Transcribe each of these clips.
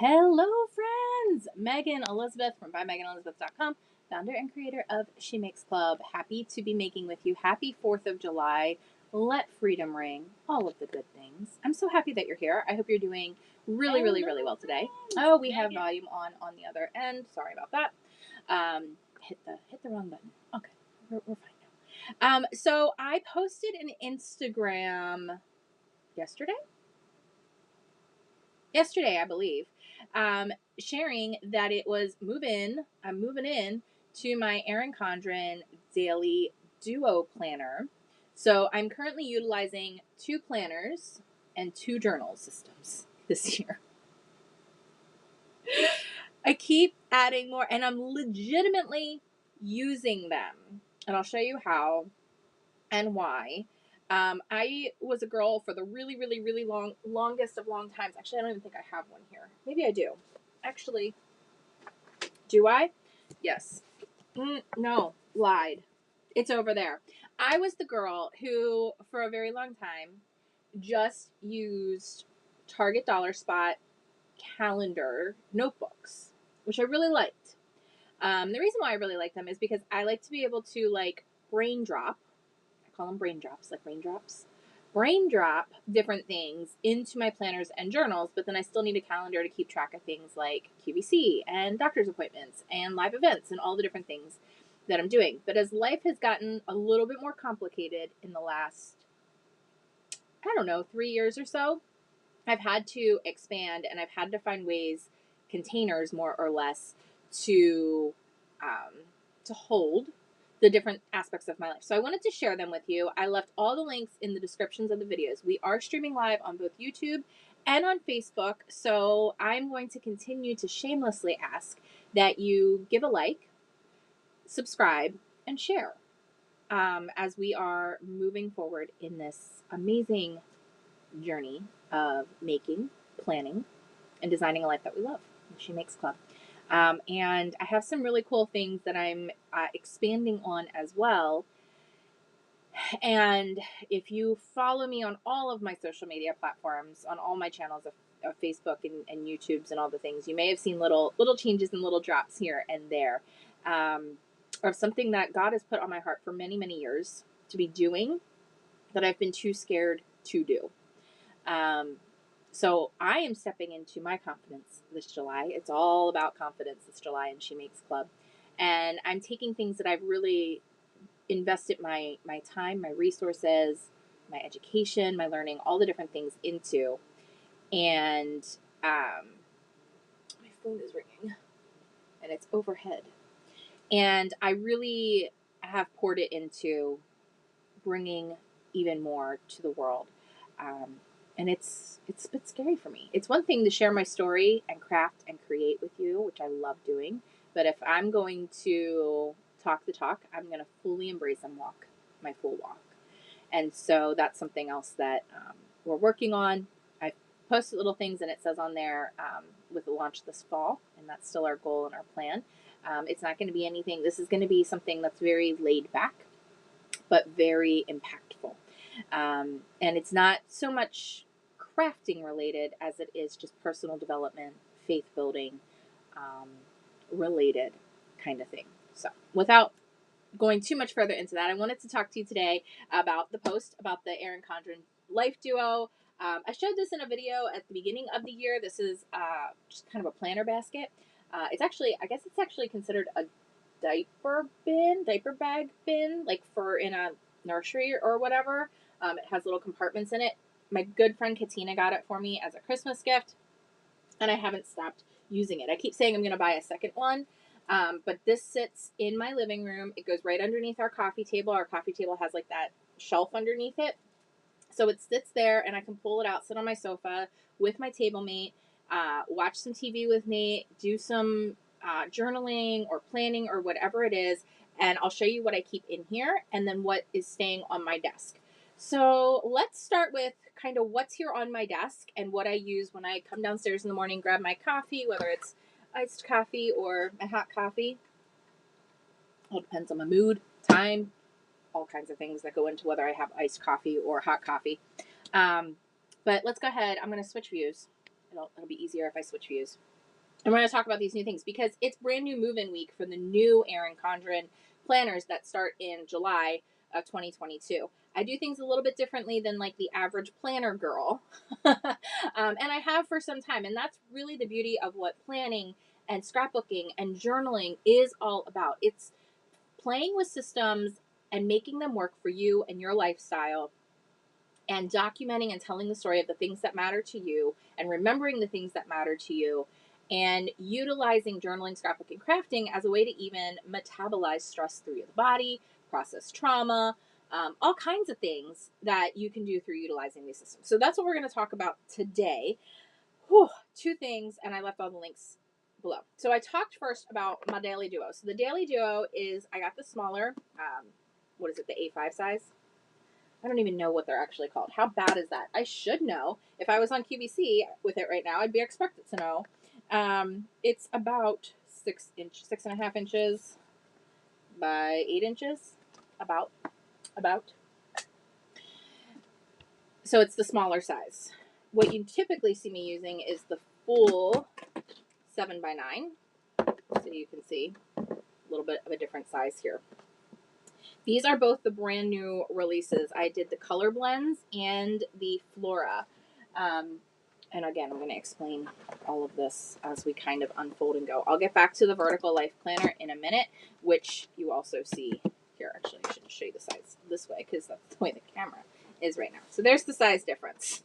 Hello, friends! Megan Elizabeth from ByMeganElizabeth.com, founder and creator of She Makes Club. Happy to be making with you. Happy 4th of July. Let freedom ring. All of the good things. I'm so happy that you're here. I hope you're doing really well today. Oh, we have volume on the other end. Sorry about that. Hit the wrong button. Okay, we're fine now. So I posted an Instagram yesterday, I believe, sharing that it was I'm moving in to my Erin Condren daily duo planner. So I'm currently utilizing 2 planners and 2 journal systems this year. I keep adding more and I'm legitimately using them. And I'll show you how and why. I was a girl for the really longest of long times. Actually, I don't even think I have one here. Maybe I do. Actually, do I? Yes. No, lied. It's over there. I was the girl who, for a very long time, just used Target Dollar Spot calendar notebooks, which I really liked. The reason why I really like them is because I like to be able to brain drop. Call them brain drops, like raindrops. Brain drop different things into my planners and journals, but then I still need a calendar to keep track of things like QVC and doctor's appointments and live events and all the different things that I'm doing. But as life has gotten a little bit more complicated in the last, 3 years or so, I've had to expand and I've had to find ways, containers more or less, to hold the different aspects of my life. So I wanted to share them with you. I left all the links in the descriptions of the videos. We are streaming live on both YouTube and on Facebook. So I'm going to continue to shamelessly ask that you give a like, subscribe, and share as we are moving forward in this amazing journey of making, planning, and designing a life that we love. She Makes Club. And I have some really cool things that I'm expanding on as well. And if you follow me on all of my social media platforms, on all my channels of Facebook and YouTube's and all the things, you may have seen little changes and little drops here and there of something that God has put on my heart for many years to be doing that I've been too scared to do. So I am stepping into my confidence this July. It's all about confidence this July in She Makes Club. And I'm taking things that I've really invested my time, my resources, my education, my learning, all the different things into. And my phone is ringing and it's overhead. And I really have poured it into bringing even more to the world. And it's a bit scary for me. It's one thing to share my story and craft and create with you, which I love doing. But if I'm going to talk the talk, I'm going to fully embrace and walk my full walk. And so that's something else that we're working on. I've posted little things and it says on there with the launch this fall. And that's still our goal and our plan. It's not going to be anything. This is going to be something that's very laid back, but very impactful. And it's not so much crafting related as it is just personal development, faith building related kind of thing. So without going too much further into that, I wanted to talk to you today about the post about the Erin Condren Life Duo. I showed this in a video at the beginning of the year. This is just kind of a planner basket. It's actually considered a diaper bag bin, like for in a nursery or whatever. It has little compartments in it. My good friend Katina got it for me as a Christmas gift, and I haven't stopped using it. I keep saying I'm going to buy a second one, but this sits in my living room. It goes right underneath our coffee table. Our coffee table has like that shelf underneath it. So it sits there, and I can pull it out, sit on my sofa with my table mate, watch some TV with me, do some journaling or planning or whatever it is, and I'll show you what I keep in here and then what is staying on my desk. So let's start with kind of what's here on my desk and what I use when I come downstairs in the morning, grab my coffee, whether it's iced coffee or a hot coffee. All depends on my mood, time, all kinds of things that go into whether I have iced coffee or hot coffee. But let's go ahead. I'm going to switch views. It'll be easier if I switch views. And we're going to talk about these new things because it's brand new move-in week for the new Erin Condren planners that start in July of 2022. I do things a little bit differently than like the average planner girl. And I have for some time. And that's really the beauty of what planning and scrapbooking and journaling is all about. It's playing with systems and making them work for you and your lifestyle, and documenting and telling the story of the things that matter to you and remembering the things that matter to you, and utilizing journaling, scrapbooking, crafting as a way to even metabolize stress through the body, process trauma, all kinds of things that you can do through utilizing these systems. So that's what we're going to talk about today. Whew, two things, and I left all the links below. So I talked first about my Daily Duo. So the Daily Duo is, I got the smaller, what is it, the A5 size? I don't even know what they're actually called. How bad is that? I should know. If I was on QVC with it right now, I'd be expected to know. It's about 6.5 inches by 8 inches. About. So it's the smaller size. What you typically see me using is the full 7x9. So you can see a little bit of a different size here. These are both the brand new releases. I did the color blends and the flora. And again, I'm going to explain all of this as we kind of unfold and go. I'll get back to the vertical life planner in a minute, which you also see here. Actually, I should show you the size this way because that's the way the camera is right now. So there's the size difference.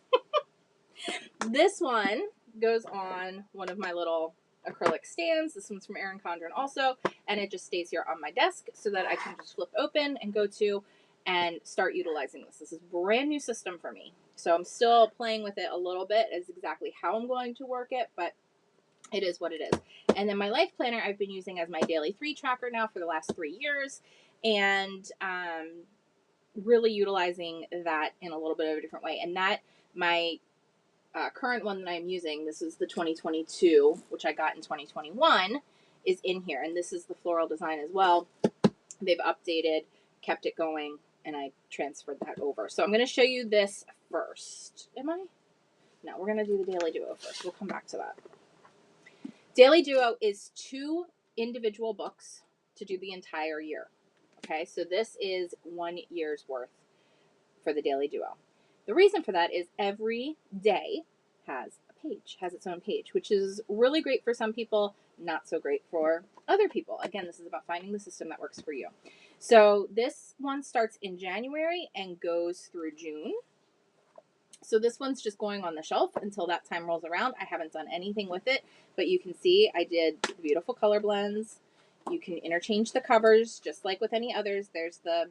This one goes on one of my little acrylic stands. This one's from Erin Condren also, and it just stays here on my desk so that I can just flip open and go to and start utilizing this. This is a brand new system for me, so I'm still playing with it a little bit as exactly how I'm going to work it, but it is what it is. And then my life planner I've been using as my daily 3 tracker now for the last 3 years, and really utilizing that in a little bit of a different way. And that my current one that I'm using, this is the 2022, which I got in 2021, is in here. And this is the floral design as well. They've updated, kept it going, and I transferred that over. So I'm going to show you this first. Am I? No, we're going to do the Daily Duo first. We'll come back to that. Daily Duo is 2 individual books to do the entire year. Okay, so this is 1 year's worth for the Daily Duo. The reason for that is every day has a page, has its own page, which is really great for some people, not so great for other people. Again, this is about finding the system that works for you. So this one starts in January and goes through June. So this one's just going on the shelf until that time rolls around. I haven't done anything with it, but you can see I did the beautiful color blends. You can interchange the covers just like with any others. There's the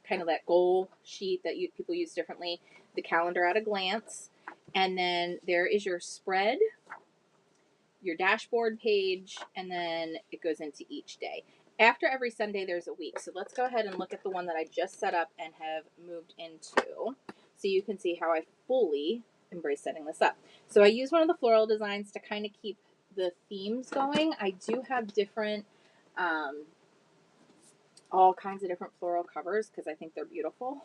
kind of that goal sheet that people use differently, the calendar at a glance, and then there is your spread, your dashboard page, and then it goes into each day. After every Sunday, there's a week. So let's go ahead and look at the one that I just set up and have moved into, so you can see how I fully embrace setting this up. So I use one of the floral designs to kind of keep the themes going. I do have different all kinds of different floral covers because I think they're beautiful.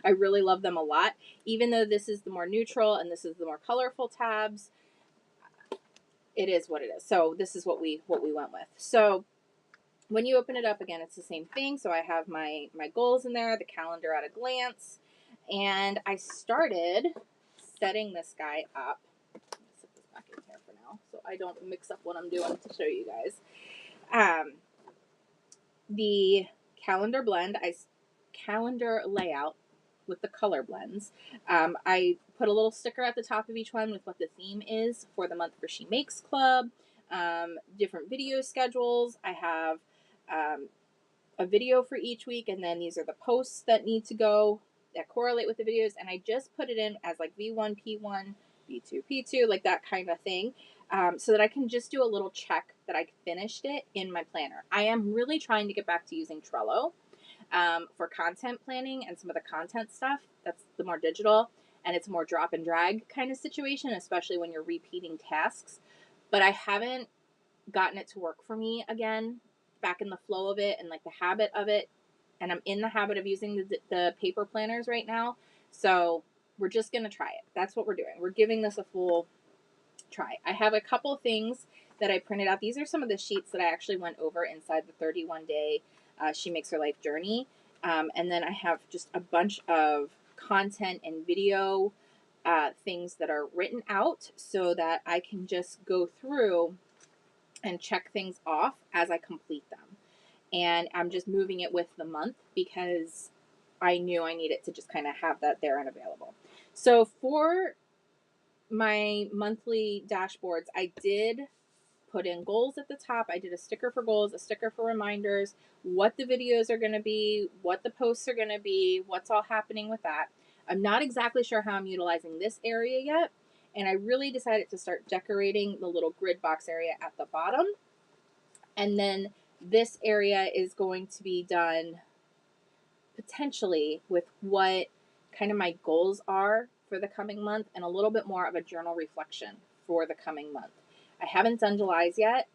I really love them a lot. Even though this is the more neutral and this is the more colorful tabs, it is what it is. So this is what we went with. So when you open it up, again, it's the same thing. So I have my goals in there, the calendar at a glance, and I started setting this guy up. I'm going to set this back in here for now so I don't mix up what I'm doing to show you guys. The calendar blend, calendar layout with the color blends. I put a little sticker at the top of each one with what the theme is for the month for She Makes Club, different video schedules. I have a video for each week, and then these are the posts that need to go that correlate with the videos, and I just put it in as like V1, P1, V2, P2, like that kind of thing. So that I can just do a little check that I finished it in my planner. I am really trying to get back to using Trello for content planning and some of the content stuff. That's the more digital, and it's a more drop and drag kind of situation, especially when you're repeating tasks. But I haven't gotten it to work for me again, back in the flow of it and like the habit of it. And I'm in the habit of using the paper planners right now. So we're just going to try it. That's what we're doing. We're giving this a full try. I have a couple things that I printed out. These are some of the sheets that I actually went over inside the 31-day She Makes Her Life journey. And then I have just a bunch of content and video things that are written out so that I can just go through and check things off as I complete them. And I'm just moving it with the month because I knew I needed to just kind of have that there and available. So for my monthly dashboards, I did put in goals at the top. I did a sticker for goals, a sticker for reminders, what the videos are going to be, what the posts are going to be, what's all happening with that. I'm not exactly sure how I'm utilizing this area yet. And I really decided to start decorating the little grid box area at the bottom. And then this area is going to be done potentially with what kind of my goals are for the coming month and a little bit more of a journal reflection for the coming month. I haven't done July's yet,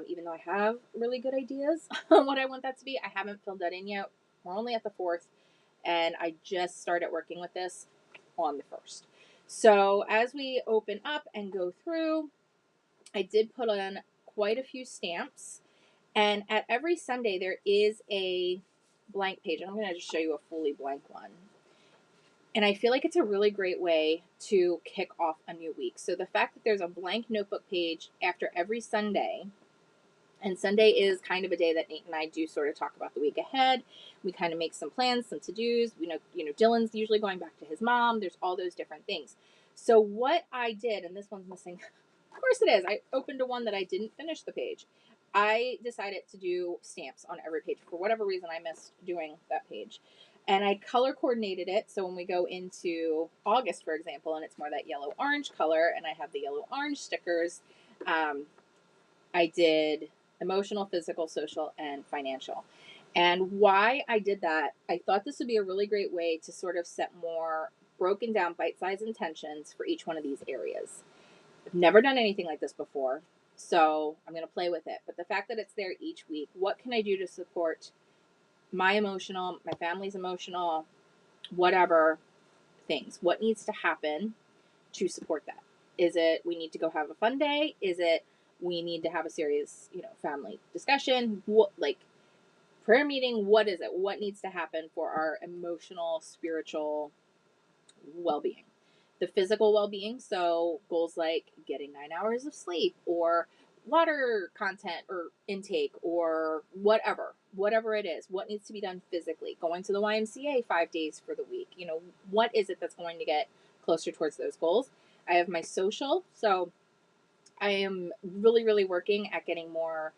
even though I have really good ideas on what I want that to be. I haven't filled that in yet. We're only at the 4th, and I just started working with this on the 1st. So as we open up and go through, I did put on quite a few stamps, and at every Sunday there is a blank page. I'm going to just show you a fully blank one. And I feel like it's a really great way to kick off a new week. So the fact that there's a blank notebook page after every Sunday, and Sunday is kind of a day that Nate and I do sort of talk about the week ahead. We kind of make some plans, some to-dos. We know, Dylan's usually going back to his mom. There's all those different things. So what I did, and this one's missing, of course it is. I opened to one that I didn't finish the page. I decided to do stamps on every page. For whatever reason, I missed doing that page. And I color coordinated it. So when we go into August, for example, and it's more that yellow-orange color, and I have the yellow-orange stickers, I did emotional, physical, social, and financial. And why I did that, I thought this would be a really great way to sort of set more broken down bite-sized intentions for each one of these areas. I've never done anything like this before, so I'm going to play with it. But the fact that it's there each week, what can I do to support my emotional, my family's emotional, whatever things? What needs to happen to support that? Is it we need to go have a fun day? Is it we need to have a serious, family discussion? What, like prayer meeting? What is it? What needs to happen for our emotional, spiritual well-being? The physical well-being, so goals like getting 9 hours of sleep or water content or intake or whatever it is, what needs to be done physically, going to the YMCA 5 days for the week, what is it that's going to get closer towards those goals? I have my social, so I am really, really working at getting more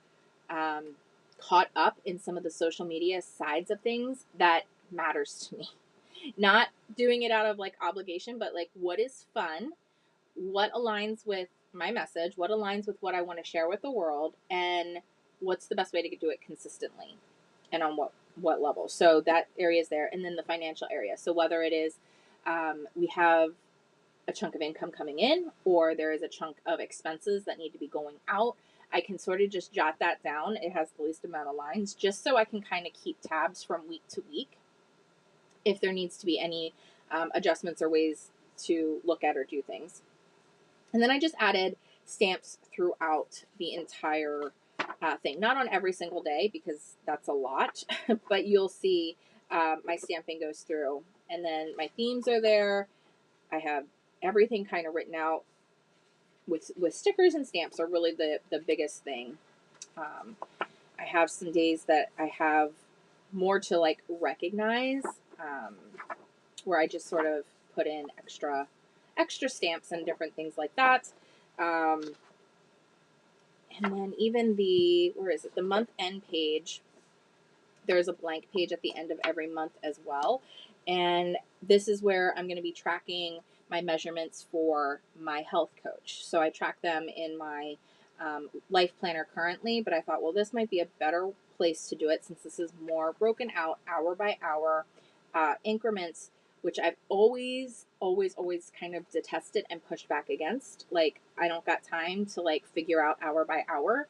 caught up in some of the social media sides of things that matters to me. Not doing it out of like obligation, but like what is fun, what aligns with my message, what aligns with what I want to share with the world, and what's the best way to do it consistently and on what level. So that area is there. And then the financial area. So whether it is we have a chunk of income coming in or there is a chunk of expenses that need to be going out, I can sort of just jot that down. It has the least amount of lines just so I can kind of keep tabs from week to week if there needs to be any adjustments or ways to look at or do things. And then I just added stamps throughout the entire thing. Not on every single day because that's a lot, but you'll see my stamping goes through. And then my themes are there. I have everything kind of written out with stickers and stamps are really the biggest thing. I have some days that I have more to like recognize where I just sort of put in extra stamps and different things like that. And then even the month end page, there's a blank page at the end of every month as well. And this is where I'm going to be tracking my measurements for my health coach. So I track them in my life planner currently, but I thought, well, this might be a better place to do it since this is more broken out hour by hour increments, which I've always kind of detested and pushed back against. Like, I don't got time to like figure out hour by hour,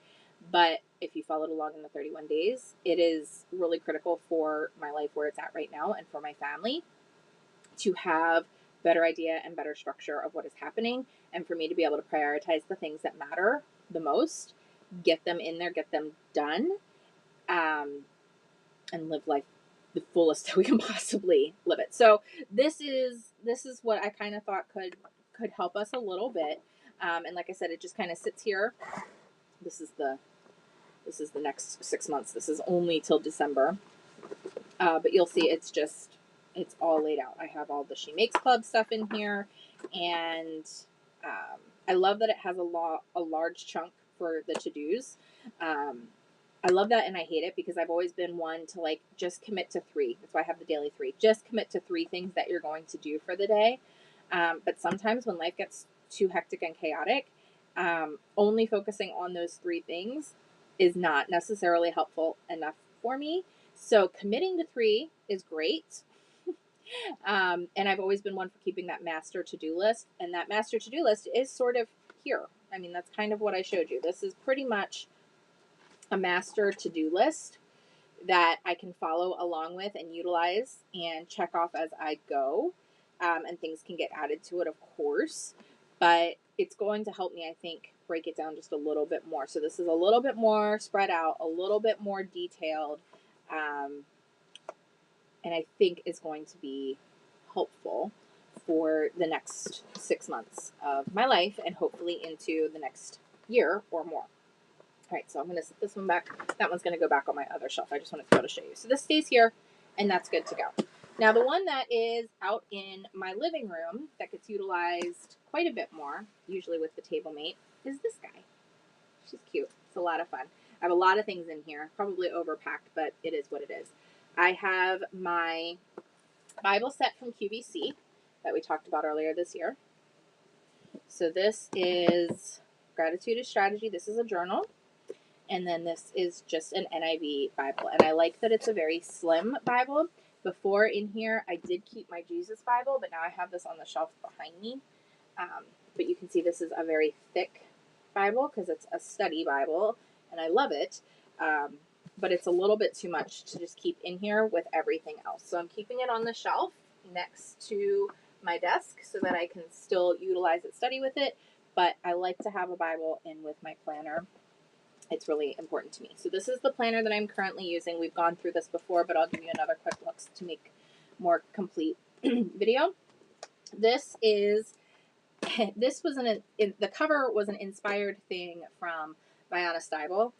but if you followed along in the 31 days, it is really critical for my life where it's at right now and for my family to have better idea and better structure of what is happening, and for me to be able to prioritize the things that matter the most, get them in there, get them done, and live life the fullest that we can possibly live it. So this is what I kind of thought could help us a little bit. And like I said, it just kind of sits here. This is the next 6 months. This is only till December. But you'll see it's all laid out. I have all the She Makes Club stuff in here, and I love that it has a large chunk for the to-dos. I love that, and I hate it because I've always been one to like just commit to 3. That's why I have the daily 3. Just commit to 3 things that you're going to do for the day. But sometimes when life gets too hectic and chaotic, only focusing on those 3 things is not necessarily helpful enough for me. So committing to 3 is great. And I've always been one for keeping that master to-do list. And that master to-do list is sort of here. I mean, that's kind of what I showed you. This is pretty much a master to-do list that I can follow along with and utilize and check off as I go. And things can get added to it, of course. But it's going to help me, I think, break it down just a little bit more. So this is a little bit more spread out, a little bit more detailed. And I think is going to be helpful for the next 6 months of my life and hopefully into the next year or more. All right, so I'm going to set this one back. That one's going to go back on my other shelf. I just wanted to be able to show you. So this stays here, and that's good to go. Now, the one that is out in my living room that gets utilized quite a bit more, usually with the table mate, is this guy. She's cute. It's a lot of fun. I have a lot of things in here, probably overpacked, but it is what it is. I have my Bible set from QVC that we talked about earlier this year. So this is Gratitude is Strategy. This is a journal. And then this is just an NIV Bible. And I like that it's a very slim Bible. Before in here, I did keep my Jesus Bible, but now I have this on the shelf behind me. But you can see this is a very thick Bible because it's a study Bible, and I love it. But it's a little bit too much to just keep in here with everything else. So I'm keeping it on the shelf next to my desk so that I can still utilize it, study with it. But I like to have a Bible in with my planner. It's really important to me. So this is the planner that I'm currently using. We've gone through this before, but I'll give you another quick look to make more complete video. This was the cover was an inspired thing from Biana Stiebel.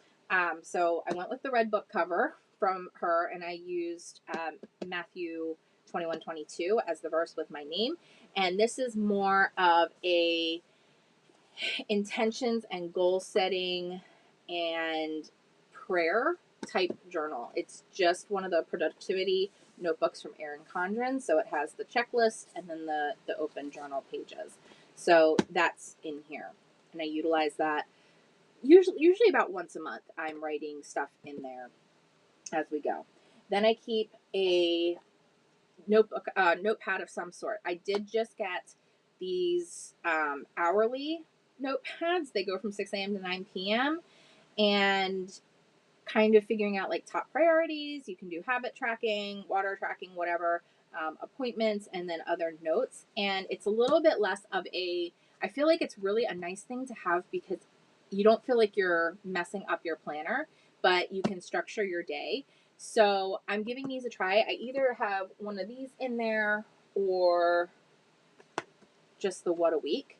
So I went with the red book cover from her, and I used Matthew 21:22 as the verse with my name. And this is more of a intentions and goal setting and prayer type journal. It's just one of the productivity notebooks from Erin Condren. So it has the checklist and then the open journal pages. So that's in here. And I utilize that usually about once a month. I'm writing stuff in there as we go. Then I keep a notepad of some sort. I did just get these hourly notepads. They go from 6 a.m. to 9 p.m. and kind of figuring out like top priorities. You can do habit tracking, water tracking, whatever, appointments, and then other notes. And it's a little bit less of I feel like it's really a nice thing to have because you don't feel like you're messing up your planner, but you can structure your day. So I'm giving these a try. I either have one of these in there or just the What a Week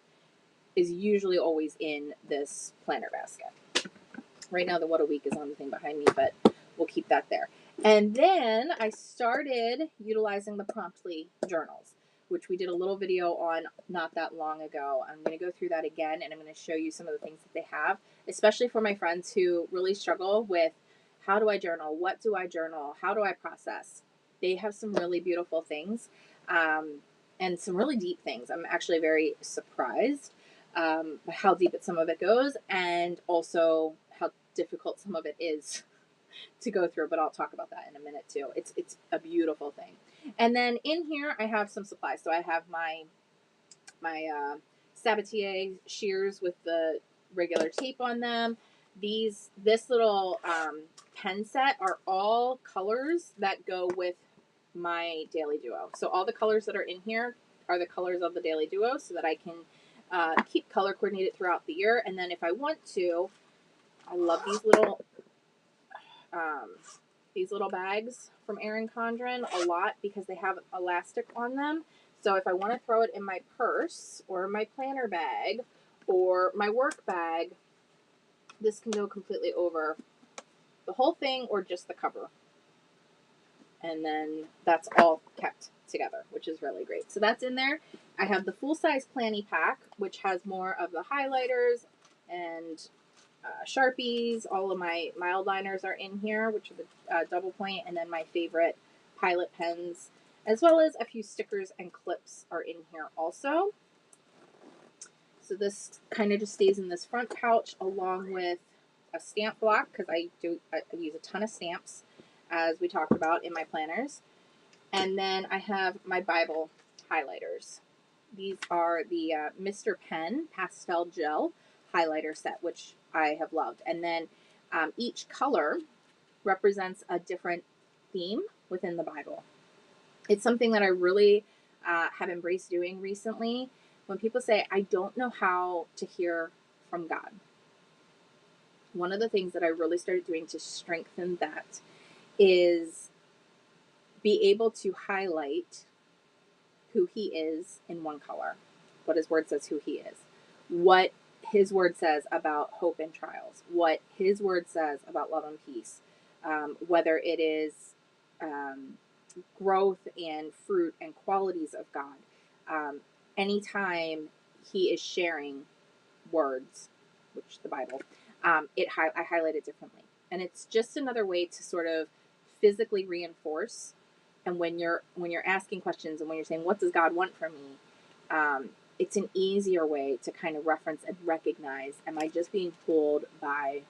is usually always in this planner basket. Right now the What a Week is on the thing behind me, but we'll keep that there. And then I started utilizing the Promptly journals, which we did a little video on not that long ago. I'm going to go through that again, and I'm going to show you some of the things that they have, especially for my friends who really struggle with how do I journal? What do I journal? How do I process? They have some really beautiful things and some really deep things. I'm actually very surprised how deep some of it goes and also how difficult some of it is to go through, but I'll talk about that in a minute too. It's a beautiful thing. And then in here I have some supplies. So I have my Sabatier shears with the regular tape on them. This little pen set are all colors that go with my Daily Duo. So all the colors that are in here are the colors of the Daily Duo so that I can keep color coordinated throughout the year. And then if I want to, I love these little bags from Erin Condren a lot because they have elastic on them. So if I want to throw it in my purse or my planner bag or my work bag, this can go completely over the whole thing or just the cover. And then that's all kept together, which is really great. So that's in there. I have the full-size Planny pack, which has more of the highlighters and Sharpies. All of my mild liners are in here, which are the double point, and then my favorite Pilot pens, as well as a few stickers and clips are in here also. So this kind of just stays in this front pouch along with a stamp block because I use a ton of stamps, as we talked about in my planners. And then I have my Bible highlighters. These are the Mr. Pen Pastel Gel highlighter set, which I have loved. And then each color represents a different theme within the Bible. It's something that I really have embraced doing recently. When people say, I don't know how to hear from God, one of the things that I really started doing to strengthen that is be able to highlight who he is in one color, what his word says who he is, what his word says about hope and trials, what his word says about love and peace, whether it is growth and fruit and qualities of God. Anytime he is sharing words, which the Bible, I highlight it differently. And it's just another way to sort of physically reinforce. And when you're asking questions and when you're saying, what does God want from me? It's an easier way to kind of reference and recognize, am I just being pulled by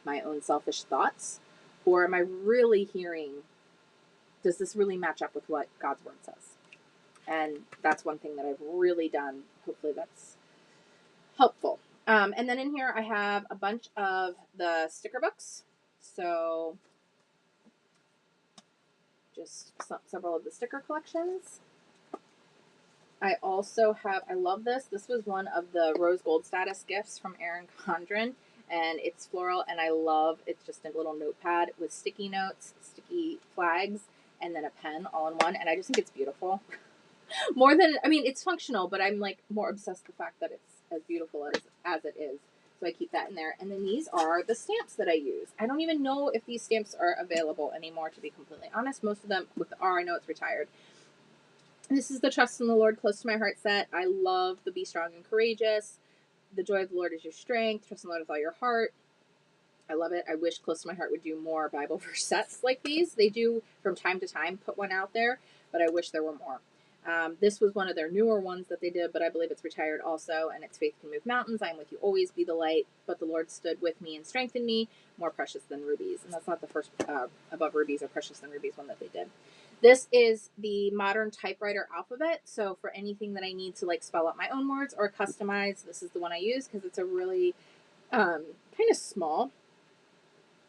my own selfish thoughts? Or am I really hearing, does this really match up with what God's word says? And that's one thing that I've really done. Hopefully that's helpful. And then in here I have a bunch of the sticker books. So just several of the sticker collections. I also have, I love this. This was one of the rose gold status gifts from Erin Condren, and it's floral, and I love, it's just a little notepad with sticky notes, sticky flags, and then a pen all in one, and I just think it's beautiful. More than, I mean, it's functional, but I'm like more obsessed with the fact that it's as beautiful as it is. So I keep that in there. And then these are the stamps that I use. I don't even know if these stamps are available anymore, to be completely honest. Most of them, with the R, I know it's retired. This is the Trust in the Lord Close to My Heart set. I love the Be Strong and Courageous. The Joy of the Lord is Your Strength. Trust in the Lord with all your heart. I love it. I wish Close to My Heart would do more Bible verse sets like these. They do from time to time put one out there, but I wish there were more. This was one of their newer ones that they did, but I believe it's retired also, and it's Faith Can Move Mountains. I am with you always, be the light, but the Lord stood with me and strengthened me, more precious than rubies. And that's not the first above rubies or precious than rubies one that they did. This is the modern typewriter alphabet, so for anything that I need to like spell out my own words or customize, this is the one I use because it's a really kind of small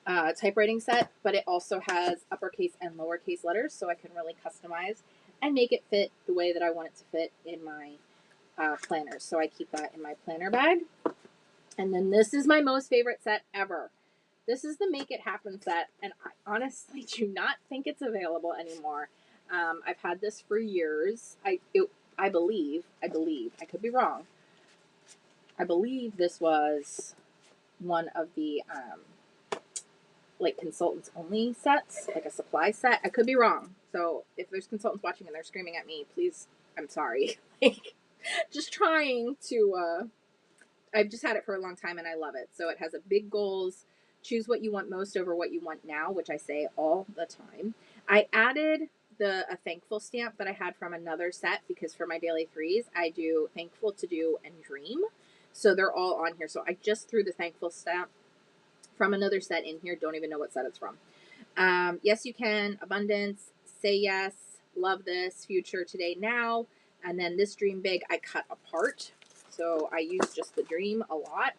typewriting set, but it also has uppercase and lowercase letters, so I can really customize and make it fit the way that I want it to fit in my planners. So I keep that in my planner bag. And then this is my most favorite set ever. This is the Make It Happen set, and I honestly do not think it's available anymore. I've had this for years. I believe, I could be wrong. I believe this was one of the like consultants only sets, like a supply set. I could be wrong. So if there's consultants watching and they're screaming at me, please, I'm sorry. Like, just trying to, I've just had it for a long time and I love it. So it has a big goals, choose what you want most over what you want now, which I say all the time. I added a thankful stamp that I had from another set because for my daily threes, I do thankful, to do, and dream. So they're all on here. So I just threw the thankful stamp from another set in here. Don't even know what set it's from. Yes, you can. Abundance. Say yes. Love this. Future. Today. Now. And then this dream big I cut apart. So I used just the dream a lot.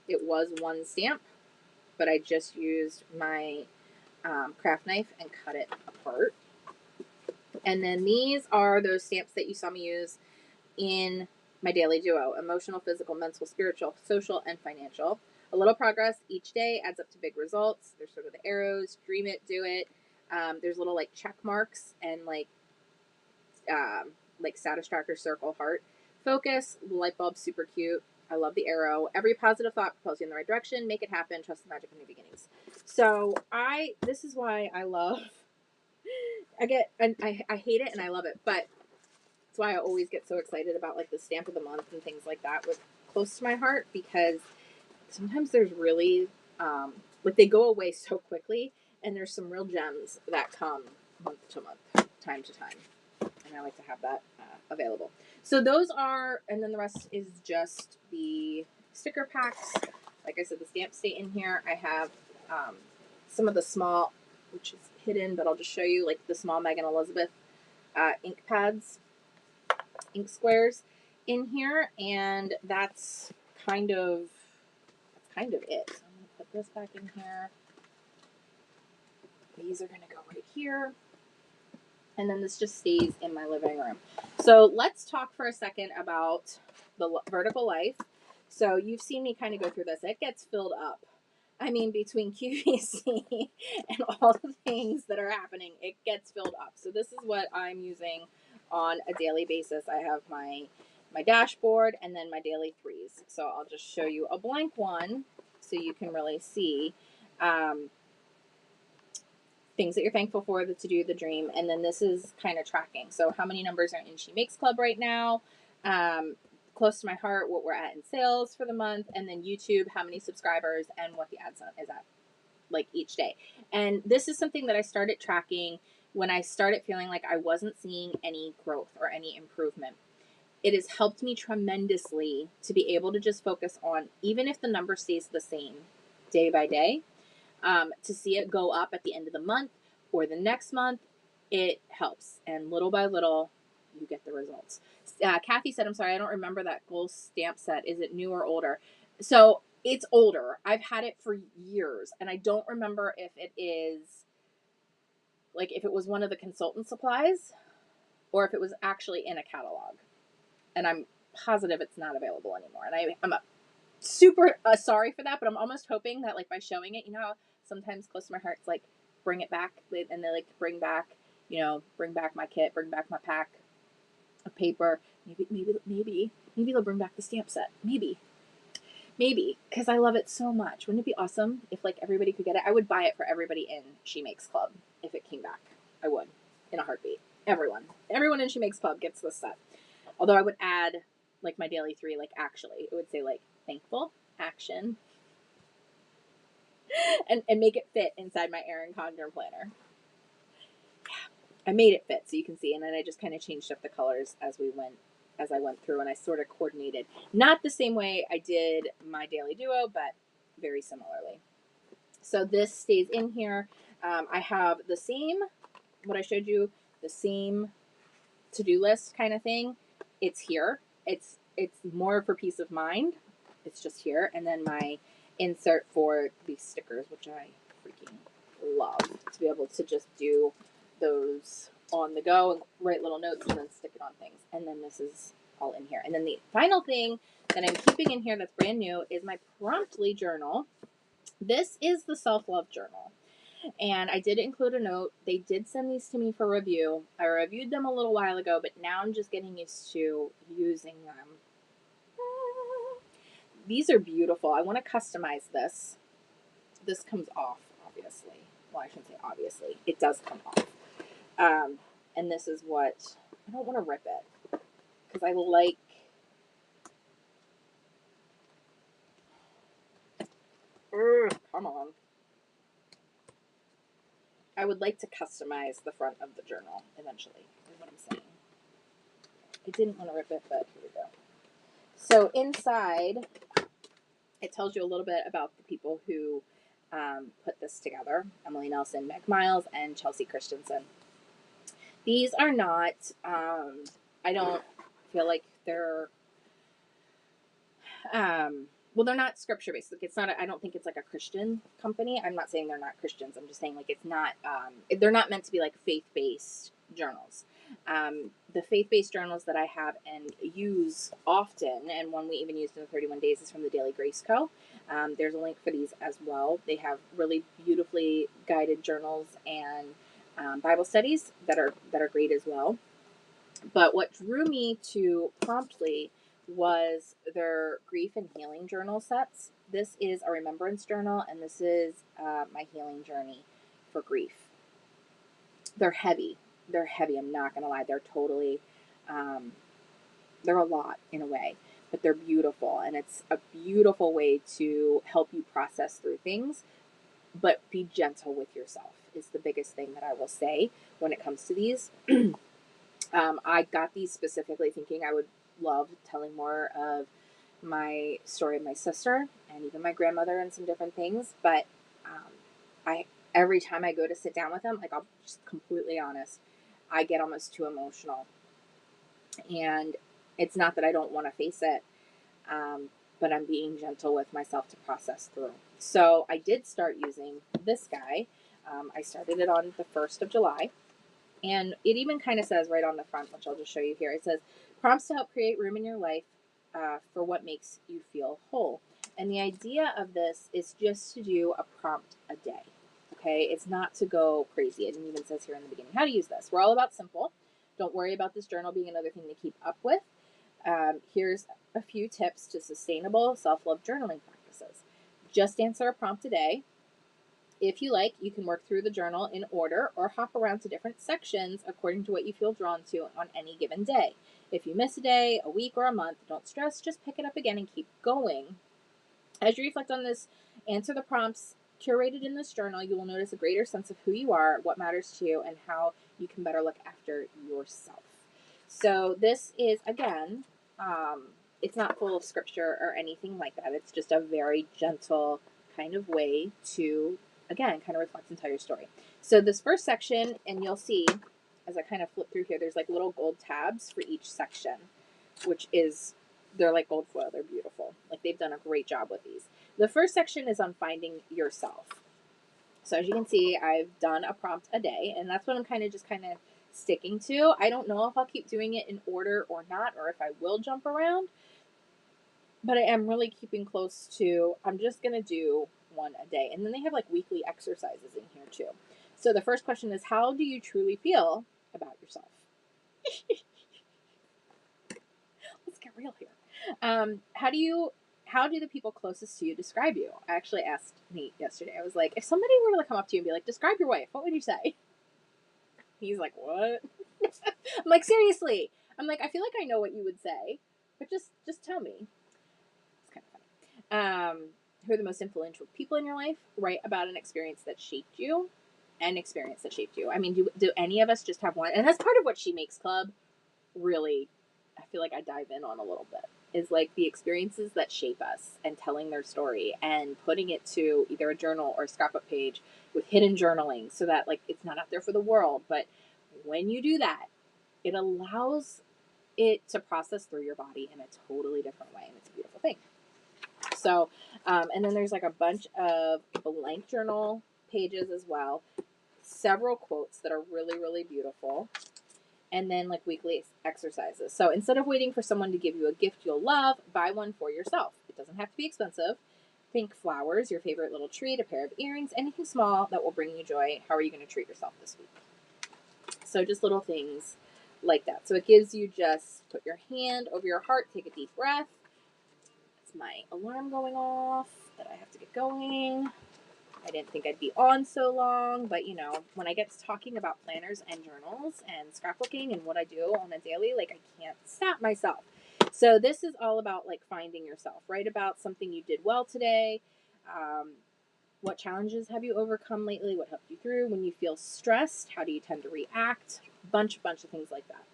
It was one stamp, but I just used my craft knife and cut it apart. And then these are those stamps that you saw me use in my daily duo: emotional, physical, mental, spiritual, social, and financial. A little progress each day adds up to big results. There's sort of the arrows: dream it, do it. There's little like check marks and like status tracker, circle, heart, focus, light bulb, super cute. I love the arrow. Every positive thought propels you in the right direction. Make it happen. Trust the magic of new beginnings. So this is why I love, I hate it and I love it, but that's why I always get so excited about like the stamp of the month and things like that was close to my heart, because sometimes there's really, they go away so quickly, and there's some real gems that come month to month, time to time. And I like to have that available. So those are, and then the rest is just the sticker packs. Like I said, the stamps stay in here. I have some of the small, which is hidden, but I'll just show you, like the small Megan Elizabeth ink pads, ink squares in here, and that's kind of it. So I'm going to put this back in here. These are going to go right here. And then this just stays in my living room. So let's talk for a second about the vertical life. So you've seen me kind of go through this. It gets filled up. I mean, between QVC and all the things that are happening, it gets filled up. So this is what I'm using on a daily basis. I have my dashboard and then my daily threes. So I'll just show you a blank one so you can really see things that you're thankful for, the to-do, the dream, and then this is kind of tracking. So how many numbers are in She Makes Club right now, close to my heart, what we're at in sales for the month, and then YouTube, how many subscribers, and what the AdSense is at, like each day. And this is something that I started tracking when I started feeling like I wasn't seeing any growth or any improvement. It has helped me tremendously to be able to just focus on, even if the number stays the same day by day, to see it go up at the end of the month or the next month, it helps. And little by little, you get the results. Kathy said, I'm sorry, I don't remember that goal stamp set. Is it new or older? So it's older. I've had it for years, and I don't remember if it is, like, if it was one of the consultant supplies or if it was actually in a catalog. And I'm positive it's not available anymore. And I'm super sorry for that, but I'm almost hoping that, like, by showing it, you know how sometimes close to my heart, it's like, bring it back, and they like bring back my kit, bring back my pack of paper. Maybe they'll bring back the stamp set. Maybe, because I love it so much. Wouldn't it be awesome if like everybody could get it? I would buy it for everybody in She Makes Club if it came back. I would, in a heartbeat. Everyone in She Makes Club gets this set. Although I would add like my daily three, like actually, it would say like thankful, action, and make it fit inside my Erin Condren planner. Yeah, I made it fit so you can see, and then I just kind of changed up the colors as I went through, and I sort of coordinated. Not the same way I did my daily duo, but very similarly. So this stays in here. I have the same, what I showed you, the same to-do list kind of thing. It's here. It's more for peace of mind. It's just here. And then my insert for these stickers, which I freaking love, to be able to just do those on the go and write little notes and then stick it on things. And then this is all in here. And then the final thing that I'm keeping in here that's brand new is my Promptly journal. This is the self-love journal. And I did include a note. They did send these to me for review. I reviewed them a little while ago, but now I'm just getting used to using them. These are beautiful. I want to customize this. This comes off, obviously. Well, I shouldn't say obviously. It does come off. And this is what, I don't want to rip it, because I like, come on. I would like to customize the front of the journal eventually, is what I'm saying. I didn't want to rip it, but here we go. So inside, it tells you a little bit about the people who put this together. Emily Nelson, Meg Miles, and Chelsea Christensen. These are not, I don't feel like they're, they're not scripture-based. Like, it's not, I don't think it's like a Christian company. I'm not saying they're not Christians. I'm just saying, like, it's not, they're not meant to be like faith-based journals. The faith-based journals that I have and use often, and one we even used in the 31 days, is from the Daily Grace Co. There's a link for these as well. They have really beautifully guided journals and Bible studies that are great as well. But what drew me to Promptly was their grief and healing journal sets. This is a remembrance journal, and this is my healing journey for grief. They're heavy. They're heavy. I'm not going to lie. They're totally, they're a lot in a way, but they're beautiful. And it's a beautiful way to help you process through things, but be gentle with yourself is the biggest thing that I will say when it comes to these. I got these specifically thinking I would love telling more of my story of my sister and even my grandmother and some different things. But every time I go to sit down with them, like, I'll just completely honest, I get almost too emotional. And it's not that I don't want to face it, but I'm being gentle with myself to process through. So I did start using this guy. I started it on the 1st of July. And it even kind of says right on the front, which I'll just show you here, it says, prompts to help create room in your life for what makes you feel whole. And the idea of this is just to do a prompt a day. Okay, it's not to go crazy. It even says here in the beginning how to use this. We're all about simple. Don't worry about this journal being another thing to keep up with. Here's a few tips to sustainable self-love journaling practices. Just answer a prompt a day. If you like, you can work through the journal in order or hop around to different sections according to what you feel drawn to on any given day. If you miss a day, a week, or a month, don't stress. Just pick it up again and keep going. As you reflect on this, answer the prompts curated in this journal. You will notice a greater sense of who you are, what matters to you, and how you can better look after yourself. So this is, again, it's not full of scripture or anything like that. It's just a very gentle kind of way to, again, kind of reflect and tell your story. So this first section, and you'll see as I kind of flip through here, there's like little gold tabs for each section, which is, they're like gold foil. They're beautiful. Like, they've done a great job with these. The first section is on finding yourself. So as you can see, I've done a prompt a day, and that's what I'm kind of sticking to. I don't know if I'll keep doing it in order or not, or if I will jump around, but I am really keeping close to, I'm just going to do one a day. And then they have like weekly exercises in here too. So the first question is, how do you truly feel about yourself? Let's get real here. How do the people closest to you describe you? I actually asked Nate yesterday. I was like, if somebody were to come up to you and be like, describe your wife, what would you say? He's like, what? I'm like, seriously. I'm like, I feel like I know what you would say, but just tell me. It's kind of funny. Who are the most influential people in your life? Write about an experience that shaped you. An experience that shaped you. I mean, do any of us just have one? And that's part of what She Makes Club really, I feel like I dive in on a little bit, is like the experiences that shape us and telling their story and putting it to either a journal or a scrapbook page with hidden journaling so that like it's not out there for the world. But when you do that, it allows it to process through your body in a totally different way. And it's a beautiful thing. So, and then there's like a bunch of blank journal pages as well. Several quotes that are really, really beautiful. And then like weekly exercises. So instead of waiting for someone to give you a gift you'll love, buy one for yourself. It doesn't have to be expensive. Think flowers, your favorite little treat, a pair of earrings, anything small that will bring you joy. How are you going to treat yourself this week? So just little things like that. So it gives you, just put your hand over your heart, take a deep breath. That's my alarm going off that I have to get going. I didn't think I'd be on so long, but you know, when I get to talking about planners and journals and scrapbooking and what I do on a daily, like, I can't stop myself. So this is all about like finding yourself. Write about something you did well today. What challenges have you overcome lately? What helped you through? When you feel stressed, how do you tend to react? Bunch of things like that.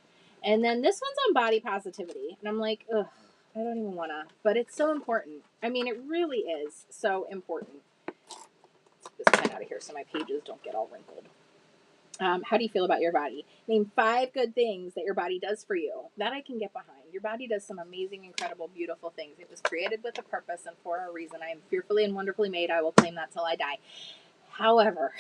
And then this one's on body positivity. And I'm like, ugh, I don't even want to, but it's so important. I mean, it really is so important. This pen out of here so my pages don't get all wrinkled. How do you feel about your body? Name 5 good things that your body does for you. That I can get behind. Your body does some amazing, incredible, beautiful things. It was created with a purpose and for a reason. I am fearfully and wonderfully made. I will claim that till I die. However,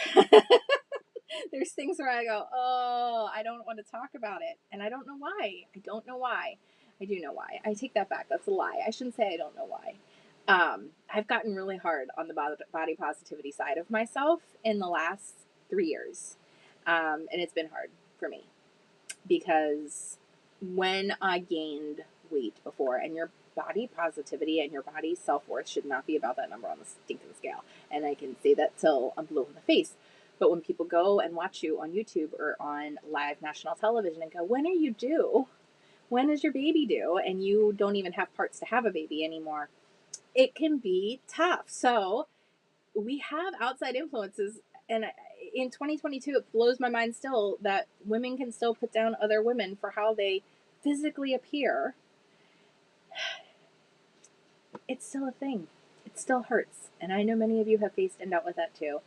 There's things where I go, oh, I don't want to talk about it. And I don't know why. I don't know why. I do know why. I take that back. That's a lie. I shouldn't say I don't know why. I've gotten really hard on the body positivity side of myself in the last 3 years. And it's been hard for me because when I gained weight before, and your body positivity and your body self-worth should not be about that number on the stinking scale. And I can say that till I'm blue in the face. But when people go and watch you on YouTube or on live national television and go, when are you due? When is your baby due? And you don't even have parts to have a baby anymore. It can be tough. So we have outside influences. And in 2022, it blows my mind still that women can still put down other women for how they physically appear. It's still a thing. It still hurts. And I know many of you have faced and dealt with that too.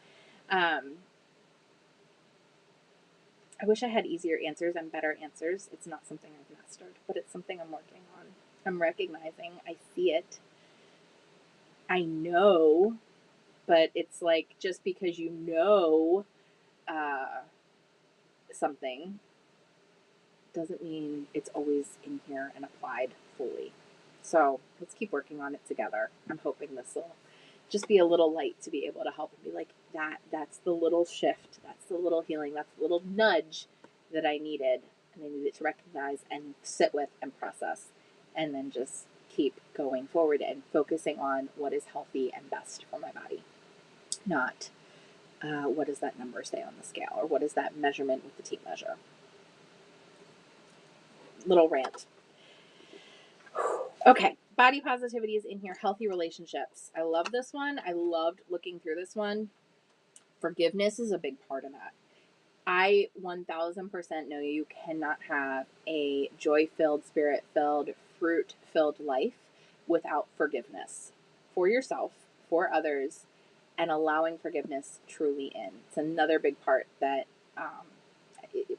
I wish I had easier answers and better answers. It's not something I've mastered, but it's something I'm working on. I'm recognizing. I see it. I know, but it's like just because you know something doesn't mean it's always in here and applied fully. So let's keep working on it together. I'm hoping this will just be a little light to be able to help and be like, that's the little shift, that's the little healing, that's the little nudge that I needed, and I needed to recognize and sit with and process, and then just keep going forward and focusing on what is healthy and best for my body, not what does that number say on the scale, or what is that measurement with the tape measure. Little rant. Okay, body positivity is in here. Healthy relationships. I love this one. I loved looking through this one. Forgiveness is a big part of that. I 1000% know you cannot have a joy-filled, spirit-filled, fruit-filled life without forgiveness for yourself, for others, and allowing forgiveness truly in. It's another big part that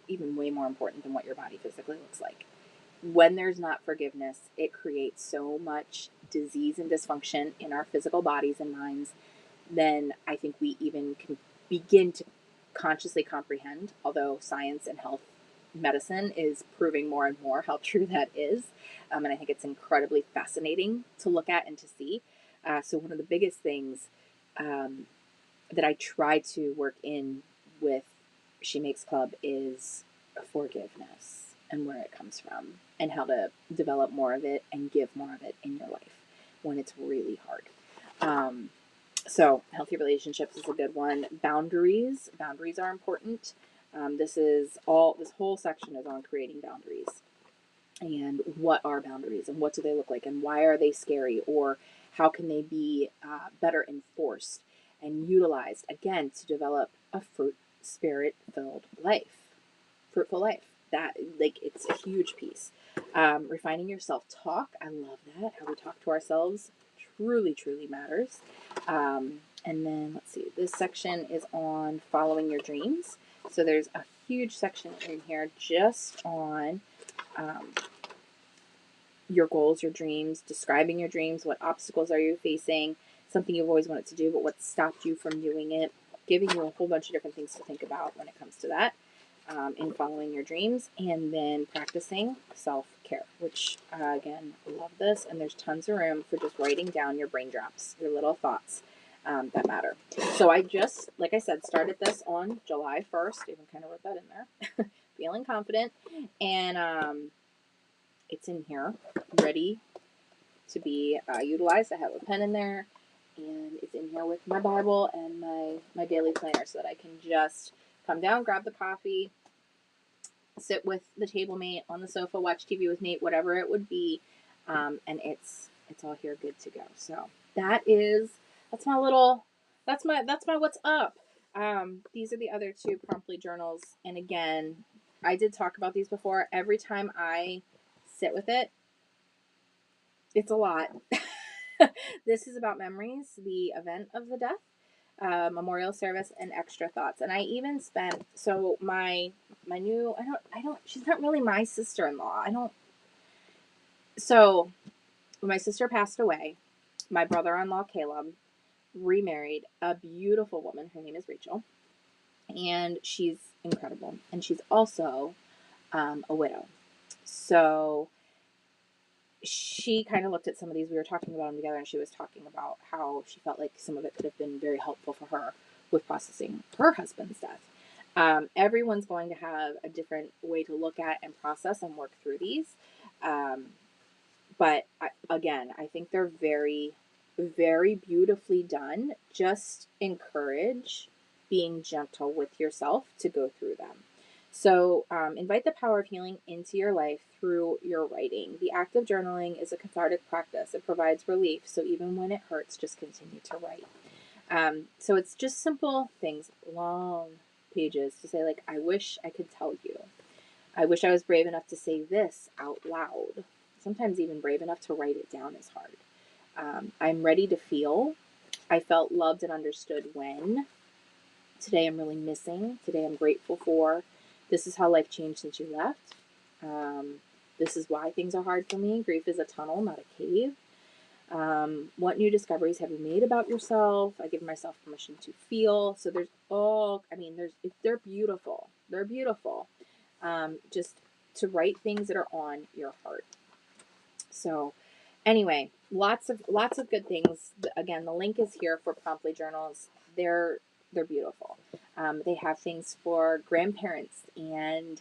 even way more important than what your body physically looks like. When there's not forgiveness, it creates so much disease and dysfunction in our physical bodies and minds than I think we even can begin to consciously comprehend, although science and health medicine is proving more and more how true that is. And I think it's incredibly fascinating to look at and to see. So one of the biggest things that I try to work in with She Makes Club is forgiveness and where it comes from and how to develop more of it and give more of it in your life when it's really hard. So healthy relationships is a good one. Boundaries are important. This whole section is on creating boundaries and what are boundaries and what do they look like and why are they scary, or how can they be better enforced and utilized again to develop a spirit-filled life, fruitful life. That, like, it's a huge piece. Refining your self-talk. I love that. How we talk to ourselves truly, truly matters. And then let's see, this section is on following your dreams. So there's a huge section in here just on your goals, your dreams, describing your dreams, what obstacles are you facing, something you've always wanted to do, but what stopped you from doing it, giving you a whole bunch of different things to think about when it comes to that, in following your dreams, and then practicing self-care, which, again, love this, and there's tons of room for just writing down your brain drops, your little thoughts that matter. So I just, like I said, started this on July 1st, even kind of wrote that in there, feeling confident, and it's in here, ready to be utilized. I have a pen in there, and it's in here with my Bible and my daily planner so that I can just come down, grab the coffee, sit with the table mate on the sofa, watch TV with Nate, whatever it would be, and it's all here good to go. So that's my what's up. These are the other two promptly journals, and again, I did talk about these before. Every time I sit with it, it's a lot. This is about memories, the event of the death, memorial service, and extra thoughts. And I even spent, so my new, she's not really my sister-in-law. So when my sister passed away, my brother-in-law, Caleb, remarried a beautiful woman. Her name is Rachel. and she's incredible. And she's also a widow. So she kind of looked at some of these. We were talking about them together, and she was talking about how she felt like some of it could have been very helpful for her with processing her husband's death. Everyone's going to have a different way to look at and process and work through these. But again, I think they're very, very beautifully done. Just encourage being gentle with yourself to go through them. So invite the power of healing into your life through your writing. The act of journaling is a cathartic practice. It provides relief. So even when it hurts, just continue to write. So it's just simple things, long pages to say, like, I wish I could tell you. I wish I was brave enough to say this out loud. Sometimes even brave enough to write it down is hard. I'm ready to feel. I felt loved and understood when. Today I'm really missing. Today I'm grateful for. This is how life changed since you left. This is why things are hard for me. Grief is a tunnel, not a cave. What new discoveries have you made about yourself? I give myself permission to feel. So there's they're beautiful. They're beautiful. Just to write things that are on your heart. So anyway, lots of good things. Again, the link is here for Promptly Journals. They're beautiful. They have things for grandparents and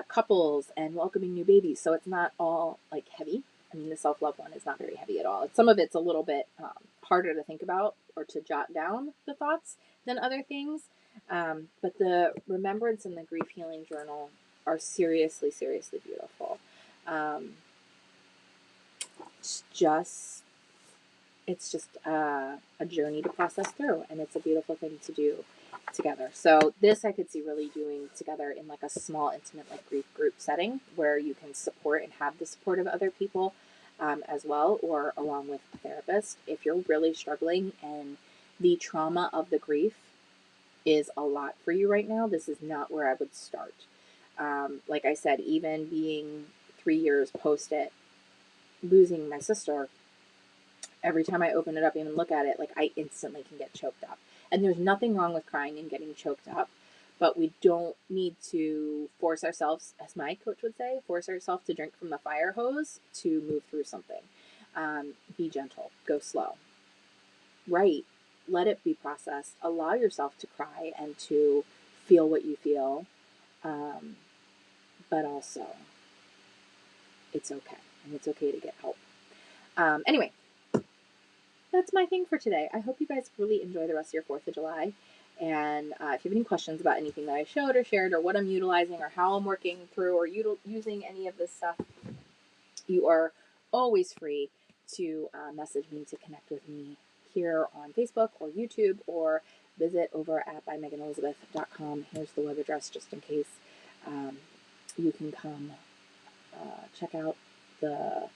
couples and welcoming new babies. So it's not all like heavy. I mean, the self-love one is not very heavy at all. Some of it's a little bit harder to think about or to jot down the thoughts than other things. But the remembrance and the grief healing journal are seriously, seriously beautiful. It's just a journey to process through, and it's a beautiful thing to do together. So this I could see really doing together in like a small, intimate, like grief group setting where you can support and have the support of other people as well, or along with a therapist. If you're really struggling and the trauma of the grief is a lot for you right now, this is not where I would start. Like I said, even being 3 years post it, losing my sister, every time I open it up, even look at it, like I instantly can get choked up. And there's nothing wrong with crying and getting choked up, but we don't need to force ourselves, as my coach would say, force ourselves to drink from the fire hose to move through something. Be gentle, go slow, write, let it be processed, allow yourself to cry and to feel what you feel, but also it's okay, and it's okay to get help. Anyway, that's my thing for today. I hope you guys really enjoy the rest of your 4th of July. And if you have any questions about anything that I showed or shared or what I'm utilizing or how I'm working through or using any of this stuff, you are always free to message me, to connect with me here on Facebook or YouTube, or visit over at bymeganelizabeth.com. Here's the web address just in case you can come check out the